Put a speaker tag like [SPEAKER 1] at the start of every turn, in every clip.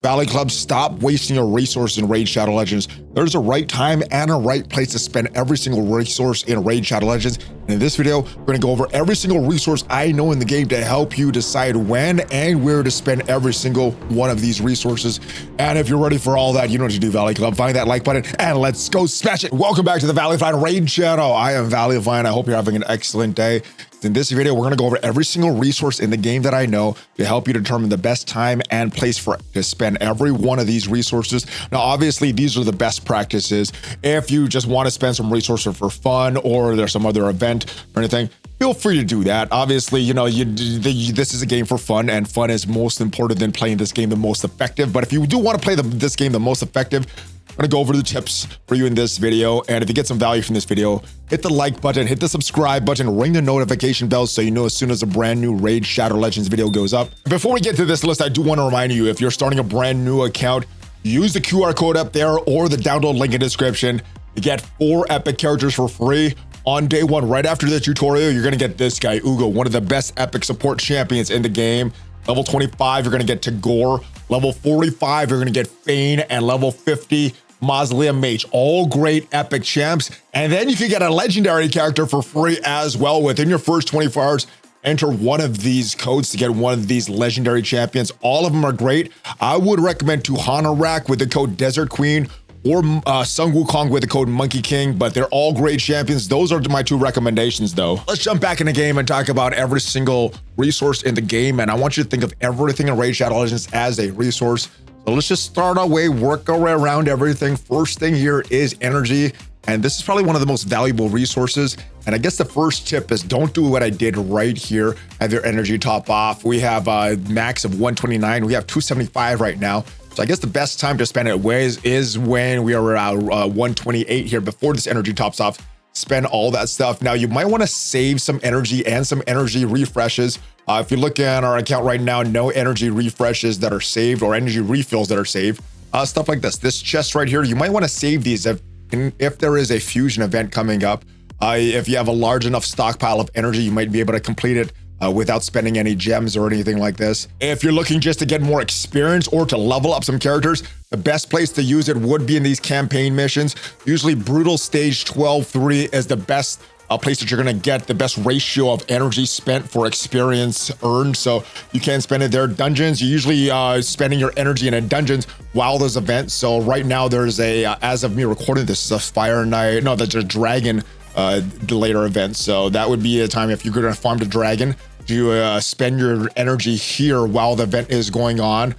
[SPEAKER 1] Valley Club, stop wasting your resources in Raid Shadow Legends. There's a right time and a right place to spend every single resource in Raid Shadow Legends. And in this video, we're gonna go over every single resource I know in the game to help you decide when and where to spend every single one of these resources. And if you're ready for all that, you know what to do, Valley Club. Find that like button and let's go smash it. Welcome back to the ValleyFlyin Raid channel. I am ValleyFlyin. I hope you're having an excellent day. In this video, we're gonna go over every single resource in the game that I know to help you determine the best time and place to spend every one of these resources. Now, obviously, these are the best practices. If you just want to spend some resources for fun or there's some other event or anything, feel free to do that. Obviously, you know, this is a game for fun, and fun is most important than playing this game the most effective. But if you do want to play this game the most effective, I'm gonna go over the tips for you in this video. And if you get some value from this video, hit the like button, hit the subscribe button, ring the notification bell so you know as soon as a brand new Raid Shadow Legends video goes up. Before we get to this list, I do want to remind you, if you're starting a brand new account, use the QR code up there or the download link in the description to get 4 epic characters for free. On day 1, right after the tutorial, you're gonna get this guy, Uugo, one of the best epic support champions in the game. Level 25, you're gonna get Tagoar. Level 45, you're gonna get Fayne, and level 50, Mausoleum Mage. All great epic champs. And then you can get a legendary character for free as well. Within your first 24 hours, enter one of these codes to get one of these legendary champions. All of them are great. I would recommend Hanorrak with the code Desert Queen, or Sun Wukong with the code Monkey King, but they're all great champions. Those are my 2 recommendations though. Let's jump back in the game and talk about every single resource in the game. And I want you to think of everything in Raid Shadow Legends as a resource. So let's just start our way, work our way around everything. First thing here is energy. And this is probably one of the most valuable resources. And I guess the first tip is don't do what I did right here. Have your energy top off. We have a max of 129. We have 275 right now. So I guess the best time to spend it is when we are around 128 here before this energy tops off. Spend all that stuff. Now, you might want to save some energy and some energy refreshes. If you look at our account right now, no energy refreshes that are saved or energy refills that are saved. Stuff like this. This chest right here, you might want to save these if there is a fusion event coming up. If you have a large enough stockpile of energy, you might be able to complete it without spending any gems or anything like this. If you're looking just to get more experience or to level up some characters, the best place to use it would be in these campaign missions. Usually Brutal Stage 12-3 is the best place that you're gonna get the best ratio of energy spent for experience earned. So you can spend it there. Dungeons, you're usually spending your energy in a dungeons while there's events. So right now there's a, as of me recording this, is a Fire Knight, no, there's a Dragon later event. So that would be a time if you're gonna farm the Dragon, you spend your energy here while the event is going on.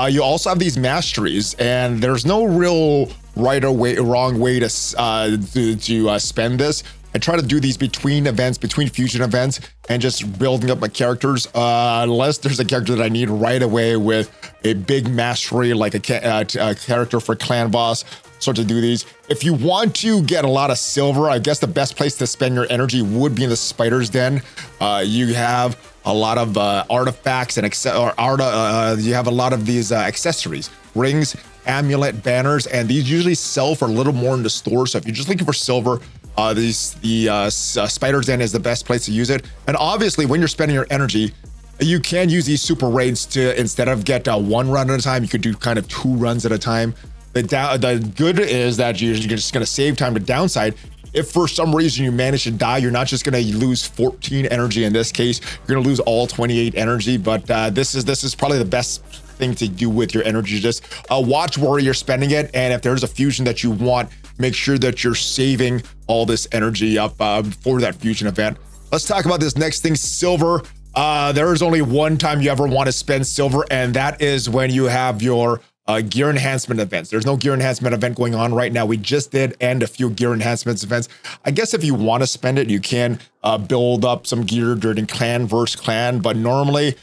[SPEAKER 1] You also have these masteries, and there's no real right or wrong way to spend this. I try to do these between events, between fusion events, and just building up my characters. Unless there's a character that I need right away with a big mastery, like a character for clan boss. Start to do these. If you want to get a lot of silver, I guess the best place to spend your energy would be in the Spider's Den. You have a lot of artifacts and you have a lot of these accessories, rings, amulet, banners, and these usually sell for a little more in the store. So if you're just looking for silver, the Spider's Den is the best place to use it. And obviously, when you're spending your energy, you can use these super raids to, instead of get 1 run at a time, you could do kind of 2 runs at a time. The good is that you're just going to save time. The downside, if for some reason you manage to die, you're not just going to lose 14 energy. In this case, you're going to lose all 28 energy. But this is probably the best thing to do with your energy. Just watch where you're spending it, and if there's a fusion that you want, make sure that you're saving all this energy up for that fusion event. Let's talk about this next thing, silver. There is only one time you ever want to spend silver, and that is when you have your gear enhancement events. There's no gear enhancement event going on right now. We just did end a few gear enhancements events. I guess if you want to spend it, you can build up some gear during clan versus clan, but normally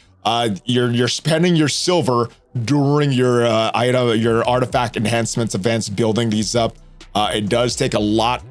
[SPEAKER 1] you're spending your silver during your your artifact enhancements events, building these up. It does take a lot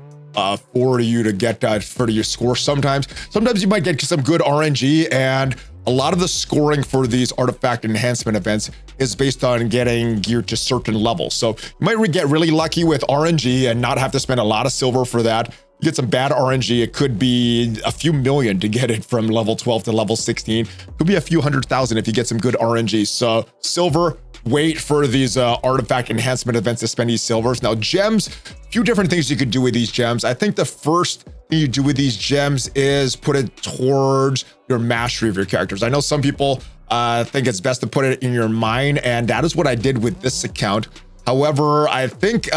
[SPEAKER 1] for you to get for your score. Sometimes you might get some good RNG, and a lot of the scoring for these artifact enhancement events is based on getting gear to certain levels. So you might get really lucky with RNG and not have to spend a lot of silver for that. You get some bad RNG, it could be a few million to get it from level 12 to level 16. Could be a few 100,000 if you get some good RNG. So silver, wait for these artifact enhancement events to spend these silvers. Now gems, a few different things you could do with these gems. I think the first thing you do with these gems is put it towards your mastery of your characters. I know some people think it's best to put it in your mine, and that is what I did with this account. However, I think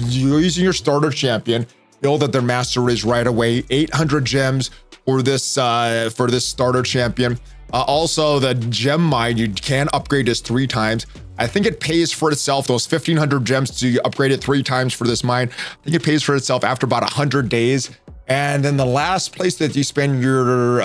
[SPEAKER 1] using your starter champion, build at their masteries right away. 800 gems for this starter champion. Also, the gem mine, you can upgrade this 3 times. I think it pays for itself, those 1,500 gems to upgrade it 3 times for this mine. I think it pays for itself after about 100 days. And then the last place that you spend your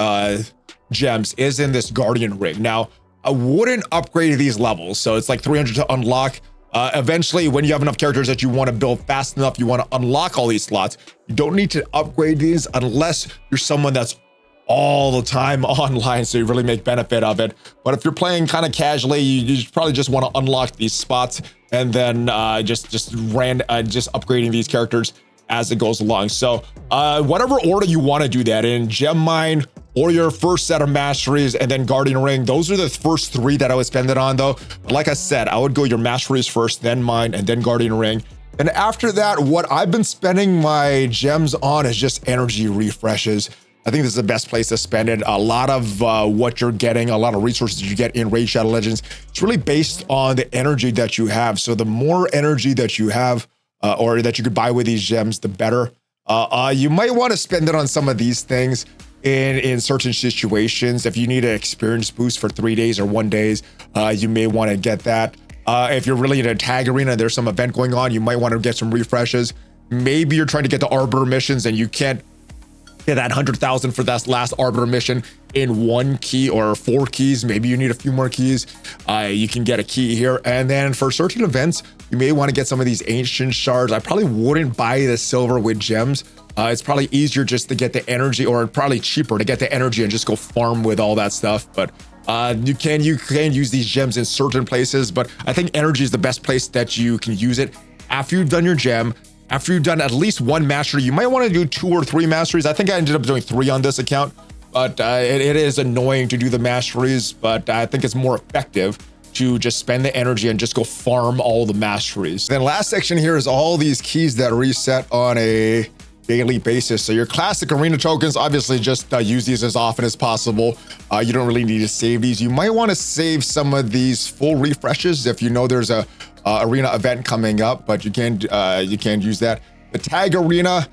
[SPEAKER 1] gems is in this guardian ring. Now, I wouldn't upgrade these levels, so it's like 300 to unlock. Eventually, when you have enough characters that you want to build fast enough, you want to unlock all these slots, you don't need to upgrade these unless you're someone that's all the time online, so you really make benefit of it. But if you're playing kind of casually, you probably just want to unlock these spots and then just upgrading these characters as it goes along. So whatever order you want to do that in, gem mine or your first set of masteries and then guardian ring, those are the first 3 that I would spend it on though. But like I said, I would go your masteries first, then mine, and then guardian ring. And after that, what I've been spending my gems on is just energy refreshes. I think this is the best place to spend it. A lot of what you're getting, a lot of resources you get in Raid Shadow Legends, it's really based on the energy that you have. So the more energy that you have or that you could buy with these gems, the better. You might want to spend it on some of these things in certain situations. If you need an experience boost for 3 days or 1 day, you may want to get that. If you're really in a tag arena, there's some event going on, you might want to get some refreshes. Maybe you're trying to get the Arbiter missions and you can't get that 100,000 for that last Arbiter mission in 1 key or 4 keys. Maybe you need a few more keys. You can get a key here. And then for certain events, you may want to get some of these ancient shards. I probably wouldn't buy the silver with gems. It's probably easier just to get the energy, or probably cheaper to get the energy and just go farm with all that stuff. But you can use these gems in certain places, but I think energy is the best place that you can use it. After you've done your gem, after you've done at least 1 mastery, you might want to do 2 or 3 masteries. I think I ended up doing 3 on this account, but it is annoying to do the masteries, but I think it's more effective to just spend the energy and just go farm all the masteries. Then last section here is all these keys that reset on a daily basis. So your classic arena tokens, obviously just use these as often as possible. You don't really need to save these. You might want to save some of these full refreshes if you know there's a arena event coming up, but you can use that. The tag arena,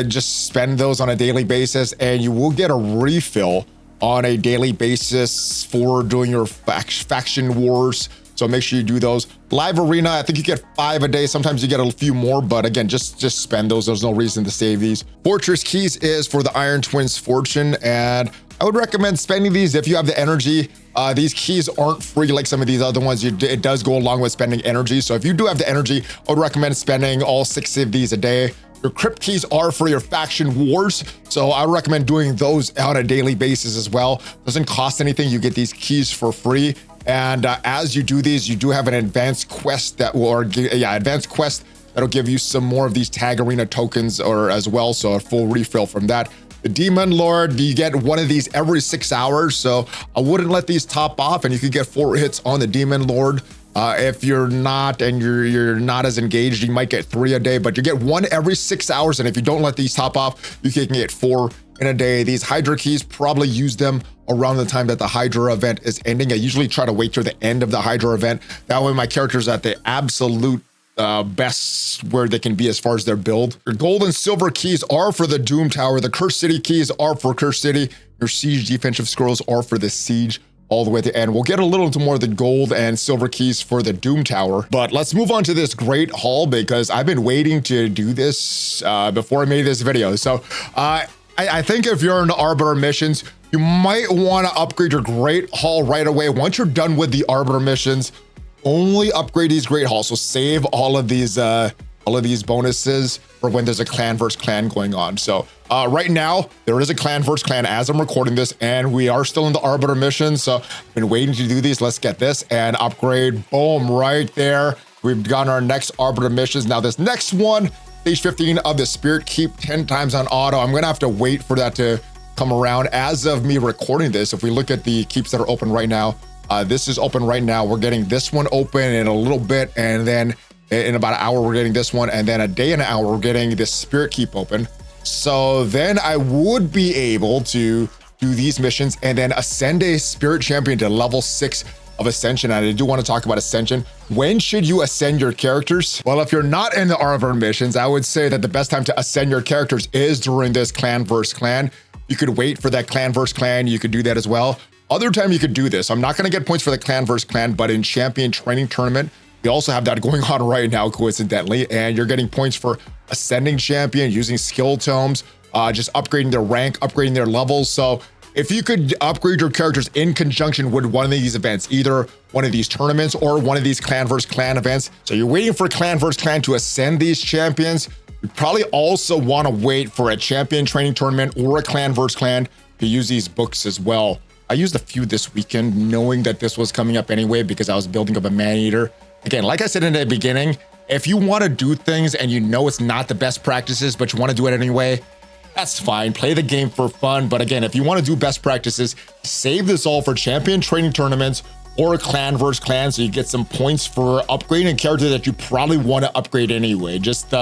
[SPEAKER 1] just spend those on a daily basis and you will get a refill on a daily basis for doing your faction wars. So make sure you do those. Live arena, I think you get 5 a day. Sometimes you get a few more, but again, just spend those. There's no reason to save these. Fortress keys is for the Iron Twins Fortune, and I would recommend spending these if you have the energy. These keys aren't free like some of these other ones. It does go along with spending energy. So if you do have the energy, I would recommend spending all 6 of these a day. Your crypt keys are for your faction wars, so I recommend doing those on a daily basis as well. Doesn't cost anything. You get these keys for free. And as you do these, you do have an advanced quest that will, advanced quest that'll give you some more of these tag arena tokens or as well. So a full refill from that. The Demon Lord, you get 1 of these every 6 hours. So I wouldn't let these top off, and you could get 4 hits on the Demon Lord. If you're not and you're not as engaged, you might get 3 a day, but you get 1 every 6 hours. And if you don't let these top off, you can get 4 in a day. These Hydra keys, probably use them around the time that the Hydra event is ending. I usually try to wait till the end of the Hydra event. That way my character's at the absolute best where they can be as far as their build. Your gold and silver keys are for the Doom Tower. The Cursed City keys are for Cursed City. Your siege defensive scrolls are for the siege all the way to the end. We'll get a little into more of the gold and silver keys for the Doom Tower, but let's move on to this great haul because I've been waiting to do this before I made this video. So I think if you're in the Arbiter missions, you might want to upgrade your great haul right away. Once you're done with the Arbiter missions, only upgrade these great hauls. So save all of these bonuses for when there's a clan versus clan going on. So right now there is a clan versus clan as I'm recording this, and we are still in the Arbiter mission. So I've been waiting to do these. Let's get this and upgrade. Boom, right there. We've got our next Arbiter missions. Now this next one, stage 15 of the Spirit Keep, 10 times on auto. I'm gonna have to wait for that to come around. As of me recording this, if we look at the keeps that are open right now, This is open right now. We're getting this one open in a little bit, and then in about an hour, we're getting this one, and then a day and an hour, we're getting this Spirit Keep open. So then I would be able to do these missions and then ascend a Spirit Champion to level 6 of Ascension. And I do want to talk about Ascension. When should you ascend your characters? Well, if you're not in the Armor missions, I would say that the best time to ascend your characters is during this clan versus clan. You could wait for that clan versus clan. You could do that as well. Other time you could do this. I'm not going to get points for the clan versus clan, but in champion training tournament, we also have that going on right now, coincidentally, and you're getting points for ascending champion, using skill tomes, just upgrading their rank, upgrading their levels. So if you could upgrade your characters in conjunction with one of these events, either one of these tournaments or one of these clan versus clan events. So you're waiting for clan versus clan to ascend these champions. You probably also want to wait for a champion training tournament or a clan versus clan to use these books as well. I used a few this weekend knowing that this was coming up anyway because I was building up a man-eater. Again, like I said in the beginning, if you want to do things and you know it's not the best practices, but you want to do it anyway, that's fine. Play the game for fun. But again, if you want to do best practices, save this all for champion training tournaments or clan versus clan, so you get some points for upgrading a character that you probably want to upgrade anyway. Just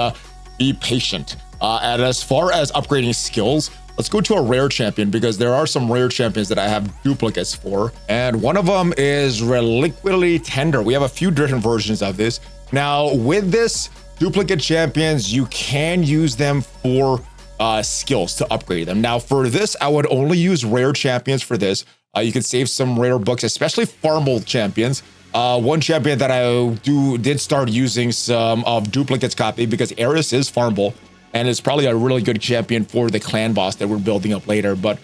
[SPEAKER 1] be patient. And as far as upgrading skills, let's go to a rare champion because there are some rare champions that I have duplicates for. And one of them is Reliquity Tender. We have a few different versions of this. Now, with this duplicate champions, you can use them for skills to upgrade them. Now for this, I would only use rare champions for this. You could save some rare books, especially farmable champions. One champion that I did start using some of duplicates copy because Eris is farmable and it's probably a really good champion for the clan boss that we're building up later. But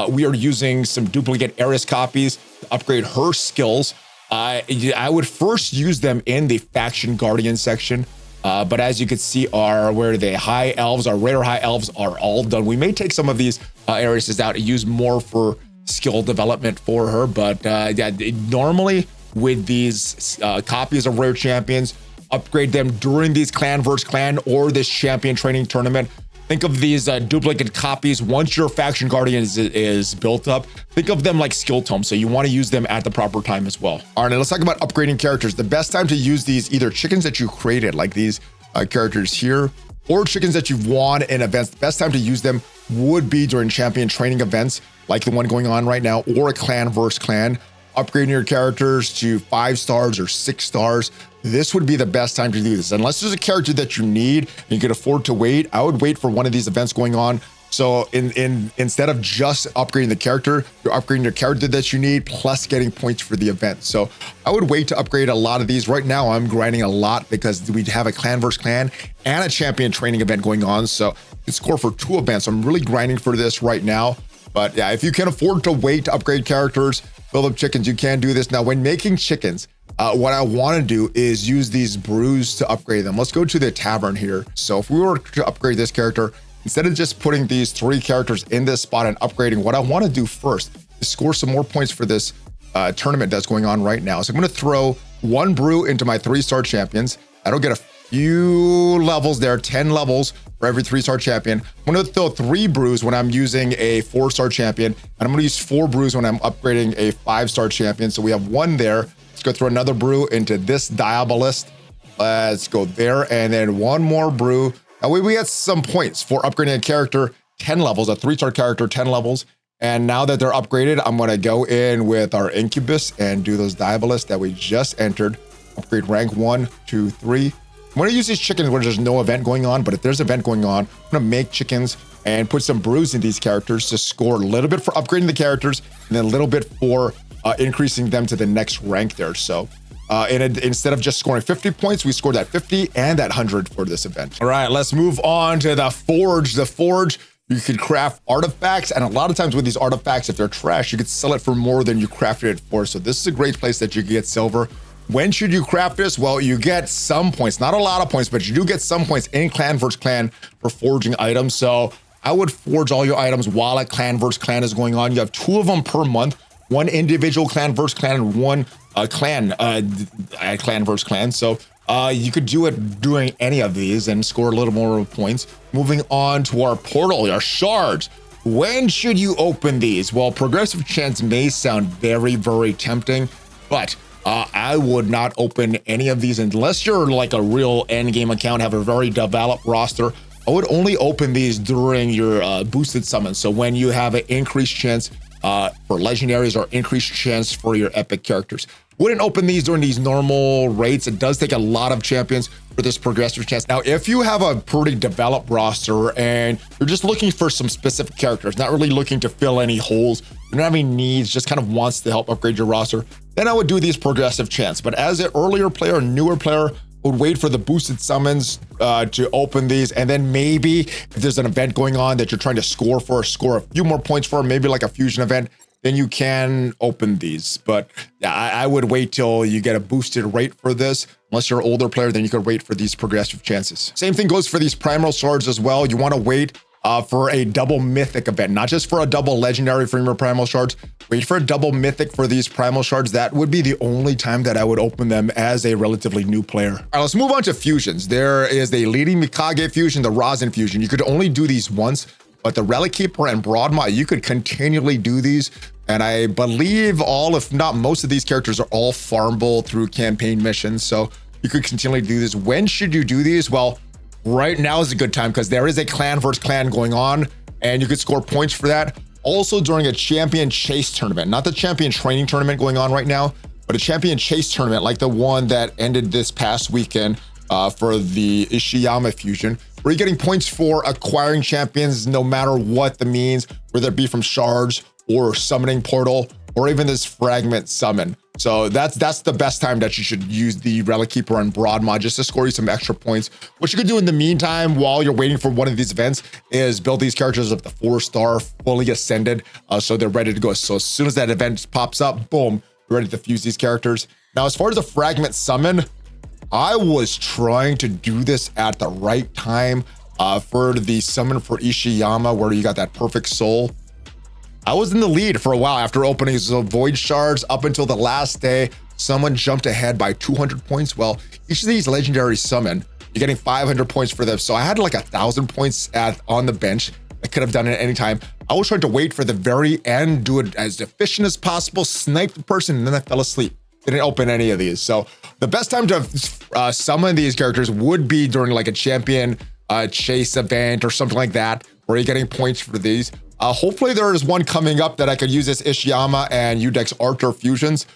[SPEAKER 1] we are using some duplicate Eris copies to upgrade her skills. I would first use them in the faction guardian section. But as you can see, our high elves, our rare high elves are all done. We may take some of these Arises out and use more for skill development for her. But yeah, normally with these copies of rare champions, upgrade them during these clan versus clan or this champion training tournament. Think of these duplicate copies. Once your faction guardian is built up, think of them like skill tomes. So you want to use them at the proper time as well. All right, now let's talk about upgrading characters. The best time to use these, either chickens that you created, like these characters here, or chickens that you've won in events, the best time to use them would be during champion training events, like the one going on right now, or a clan versus clan. Upgrading your characters to 5 stars or 6 stars. This would be the best time to do this. Unless there's a character that you need and you can afford to wait, I would wait for one of these events going on. So instead of just upgrading the character, you're upgrading your character that you need plus getting points for the event. So I would wait to upgrade a lot of these. Right now, I'm grinding a lot because we have a clan versus clan and a champion training event going on. So you can score for 2 events. I'm really grinding for this right now. But yeah, if you can afford to wait to upgrade characters, build up chickens, you can do this. Now, when making chickens, what I want to do is use these brews to upgrade them. Let's go to the tavern here. So if we were to upgrade this character, instead of just putting these 3 characters in this spot and upgrading, what I want to do first is score some more points for this tournament that's going on right now. So I'm going to throw 1 brew into my 3-star champions. That'll get a few levels there, 10 levels for every 3-star champion. I'm going to throw 3 brews when I'm using a 4-star champion, and I'm going to use 4 brews when I'm upgrading a 5-star champion. So we have 1 there. Let's go throw another brew into this Diabolist. Let's go there, and then 1 more brew. That way we get some points for upgrading a character 10 levels, a 3-star character 10 levels. And now that they're upgraded, I'm going to go in with our Incubus and do those Diabolists that we just entered. Upgrade rank 1, 2, 3. I'm going to use these chickens when there's no event going on, but if there's an event going on, I'm going to make chickens and put some brews in these characters to score a little bit for upgrading the characters and then a little bit for increasing them to the next rank there. So instead of just scoring 50 points, we scored that 50 and that 100 for this event. All right, let's move on to the Forge. The Forge, you could craft artifacts, and a lot of times with these artifacts, if they're trash, you could sell it for more than you crafted it for. So this is a great place that you can get silver. When should you craft this? Well, you get some points, not a lot of points, but you do get some points in clan versus clan for forging items. So I would forge all your items while a clan versus clan is going on. You have 2 of them per month, 1 individual clan versus clan and 1 clan versus clan. So you could do it doing any of these and score a little more points. Moving on to our portal, our shards. When should you open these? Well, progressive chance may sound very, very tempting. but I would not open any of these unless you're like a real end game account, have a very developed roster. I would only open these during your boosted summons. So when you have an increased chance for legendaries or increased chance for your epic characters. Wouldn't open these during these normal rates. It does take a lot of champions for this progressive chance. Now, if you have a pretty developed roster and you're just looking for some specific characters, not really looking to fill any holes, you're not having needs, just kind of wants to help upgrade your roster, then I would do these progressive chants. But as an earlier player, newer player, would wait for the boosted summons to open these, and then maybe if there's an event going on that you're trying to score a few more points for, maybe like a fusion event, then you can open these. But yeah, I would wait till you get a boosted rate for this. Unless you're an older player, then you could wait for these progressive chances. Same thing goes for these primal shards as well. You want to wait for a double mythic event, not just for a double legendary from your primal shards. Wait for a double mythic for these primal shards. That would be the only time that I would open them as a relatively new player. All right, let's move on to fusions. There is the leading Mikage fusion, the Rosin fusion. You could only do these once, but the Relic Keeper and Broadmaw, you could continually do these. And I believe all, if not most of these characters are all farmable through campaign missions. So you could continually do this. When should you do these? Well, right now is a good time because there is a clan versus clan going on and you could score points for that. Also during a champion chase tournament, not the champion training tournament going on right now, but a champion chase tournament like the one that ended this past weekend for the Ishiyama fusion, where you're getting points for acquiring champions no matter what the means, whether it be from shards or summoning portal or even this fragment summon. So that's the best time that you should use the Relic Keeper and Broadmaw just to score you some extra points. What you could do in the meantime while you're waiting for one of these events is build these characters up to 4-star, fully ascended, so they're ready to go. So as soon as that event pops up, boom, you're ready to fuse these characters. Now, as far as the fragment summon, I was trying to do this at the right time for the summon for Ishiyama, where you got that perfect soul. I was in the lead for a while after opening the void shards up until the last day. Someone jumped ahead by 200 points. Well, each of these legendary summon, you're getting 500 points for them. So I had like 1,000 points on the bench. I could have done it at any time. I was trying to wait for the very end, do it as efficient as possible, snipe the person, and then I fell asleep. Didn't open any of these. So the best time to summon these characters would be during like a champion chase event or something like that, where you're getting points for these. Hopefully there is one coming up that I could use this Ishiyama and Udex Arthur fusions.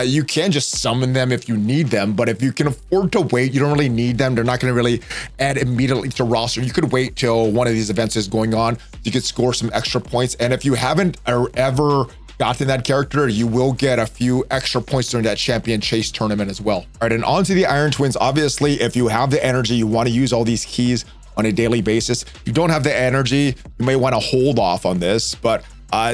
[SPEAKER 1] You can just summon them if you need them, but if you can afford to wait, you don't really need them. They're not going to really add immediately to roster. You could wait till one of these events is going on. You could score some extra points. And if you haven't ever gotten that character, you will get a few extra points during that champion chase tournament as well. All right, and on to the Iron Twins. Obviously, if you have the energy, you want to use all these keys on a daily basis. If you don't have the energy, you may want to hold off on this, but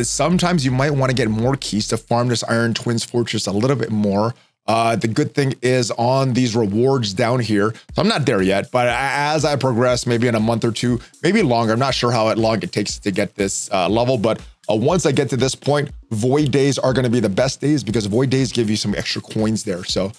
[SPEAKER 1] sometimes you might want to get more keys to farm this Iron Twins Fortress a little bit more. The good thing is on these rewards down here, so I'm not there yet, but as I progress, maybe in a month or two, maybe longer, I'm not sure how long it takes to get this level, but once I get to this point, void days are going to be the best days because void days give you some extra coins there. So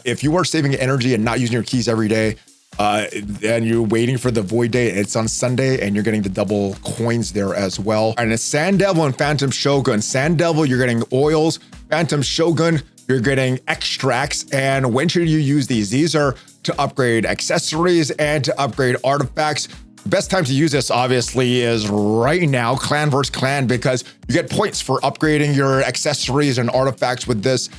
[SPEAKER 1] if you are saving energy and not using your keys every day, and you're waiting for the void day, it's on Sunday and you're getting the double coins there as well. And it's Sand Devil and Phantom Shogun. Sand Devil, you're getting oils. Phantom Shogun, you're getting extracts. And when should you use these? These are to upgrade accessories and to upgrade artifacts. The best time to use this obviously is right now, clan versus clan, because you get points for upgrading your accessories and artifacts with this.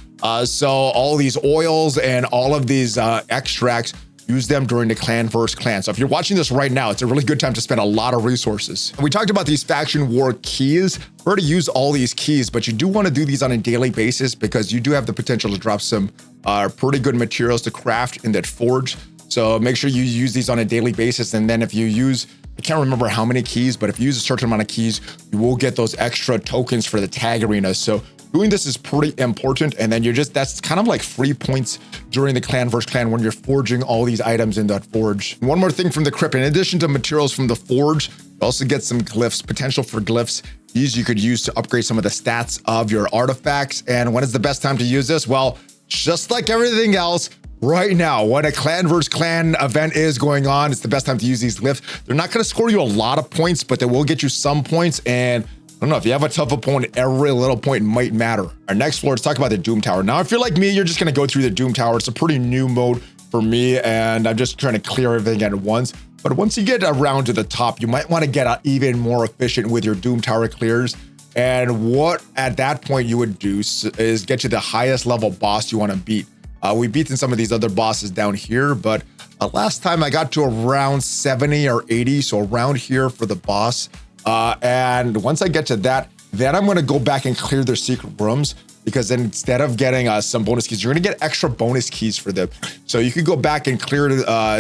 [SPEAKER 1] So all these oils and all of these extracts, use them during the clan versus clan. So if you're watching this right now, it's a really good time to spend a lot of resources. We talked about these faction war keys. We're going to use all these keys, but you do want to do these on a daily basis because you do have the potential to drop some pretty good materials to craft in that forge. So make sure you use these on a daily basis. And then if you use, I can't remember how many keys, but if you use a certain amount of keys, you will get those extra tokens for the tag arena. So doing this is pretty important. And then that's kind of like free points during the clan versus clan when you're forging all these items in that forge. One more thing from the crypt, in addition to materials from the forge, you also get some glyphs, potential for glyphs. These you could use to upgrade some of the stats of your artifacts. And when is the best time to use this? Well, just like everything else, right now, when a clan versus clan event is going on, it's the best time to use these glyphs. They're not going to score you a lot of points, but they will get you some points. And don't know, if you have a tough opponent, every little point might matter. Our next floor, let's talk about the Doom Tower. Now, if you're like me, you're just gonna go through the Doom Tower. It's a pretty new mode for me, and I'm just trying to clear everything at once. But once you get around to the top, you might want to get even more efficient with your Doom Tower clears. And what at that point you would do is get to the highest level boss you want to beat. We've beaten some of these other bosses down here, but last time I got to around 70 or 80, so around here for the boss. And once I get to that, then I'm going to go back and clear their secret rooms, because then instead of getting some bonus keys, you're going to get extra bonus keys for them. So you could go back and clear,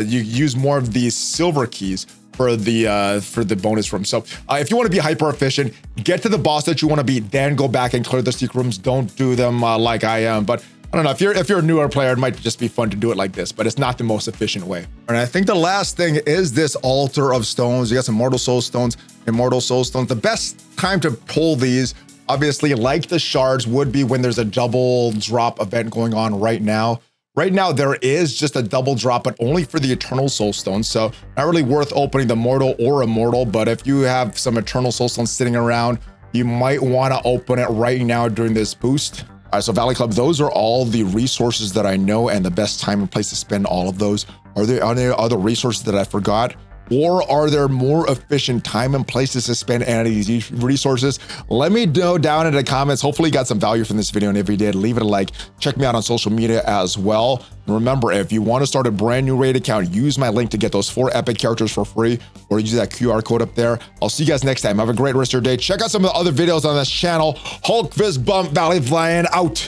[SPEAKER 1] you use more of these silver keys for the bonus room. So if you want to be hyper efficient, get to the boss that you want to beat, then go back and clear the secret rooms. Don't do them like I am. But I don't know, if you're a newer player, it might just be fun to do it like this, but it's not the most efficient way. And I think the last thing is this altar of stones. You got some mortal soul stones, immortal soul stones. The best time to pull these, obviously, like the shards, would be when there's a double drop event going on right now. Right now, there is just a double drop, but only for the eternal soul stones. So not really worth opening the mortal or immortal, but if you have some eternal soul stones sitting around, you might want to open it right now during this boost. All right, so Valley Club, those are all the resources that I know and the best time and place to spend all of those. Are there other resources that I forgot? Or are there more efficient time and places to spend any of these resources? Let me know down in the comments. Hopefully you got some value from this video, and if you did, leave it a like. Check me out on social media as well. And remember, if you want to start a brand new raid account, use my link to get those 4 epic characters for free, or use that QR code up there. I'll see you guys next time. Have a great rest of your day. Check out some of the other videos on this channel. Hulk Fist Bump ValleyFlyin out.